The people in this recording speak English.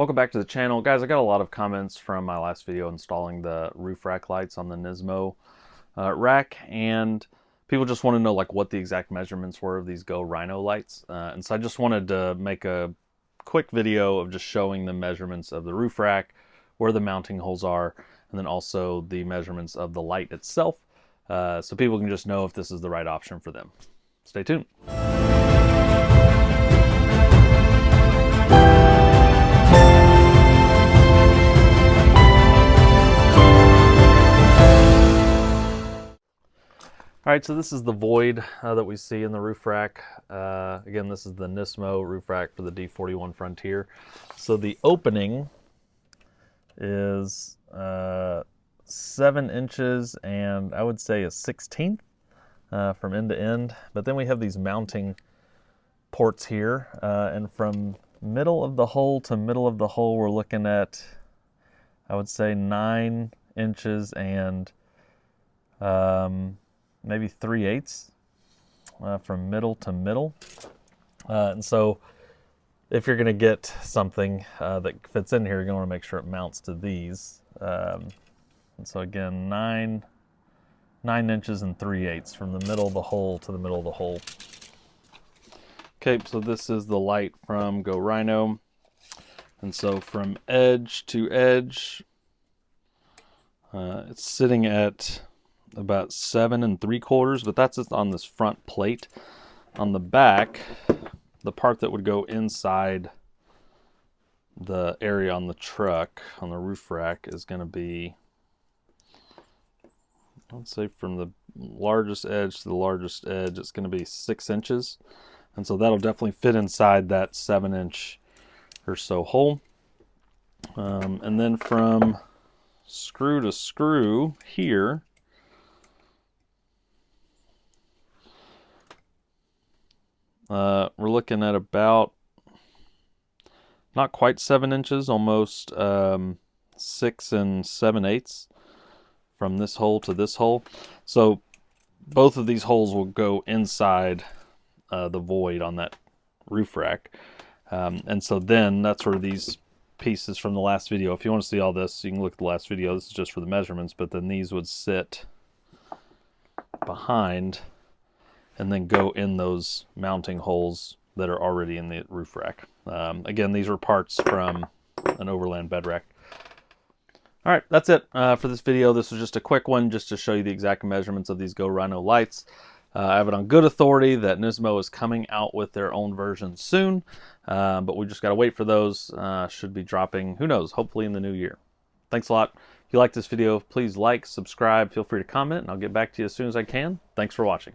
Welcome back to the channel. Guys, I got a lot of comments from my last video installing the roof rack lights on the Nismo rack, and people just want to know like what the exact measurements were of these Go Rhino lights. And so I just wanted to make a quick video of just showing the measurements of the roof rack, where the mounting holes are, and then also the measurements of the light itself, so people can just know if this is the right option for them. Stay tuned. Alright, so this is the void that we see in the roof rack. Again, this is the Nismo roof rack for the D41 Frontier. So the opening is 7 inches and I would say a 1/16 from end to end. But then we have these mounting ports here, and from middle of the hole to middle of the hole we're looking at, I would say 9 inches and maybe 3/8 from middle to middle. And so if you're going to get something that fits in here, you're going to want to make sure it mounts to these. And so again, 9 inches and 3/8 from the middle of the hole to the middle of the hole. Okay, so this is the light from Go Rhino. And so from edge to edge, it's sitting at about 7 3/4, but that's just on this front plate. On the back, the part that would go inside the area on the truck, on the roof rack, is going to be, let's say from the largest edge to the largest edge, it's going to be 6 inches. And so that'll definitely fit inside that 7-inch or so hole. And then from screw to screw here, we're looking at about not quite 7 inches, almost 6 7/8 from this hole to this hole. So both of these holes will go inside the void on that roof rack. And so then that's where these pieces from the last video, if you want to see all this, you can look at the last video. This is just for the measurements, but then these would sit behind and then go in those mounting holes that are already in the roof rack. Again, these are parts from an Overland bed rack. All right, that's it for this video. This was just a quick one just to show you the exact measurements of these Go Rhino lights. I have it on good authority that Nismo is coming out with their own version soon, but we just got to wait for those. Should be dropping, who knows, hopefully in the new year. Thanks a lot. If you like this video, please like, subscribe, feel free to comment, and I'll get back to you as soon as I can. Thanks for watching.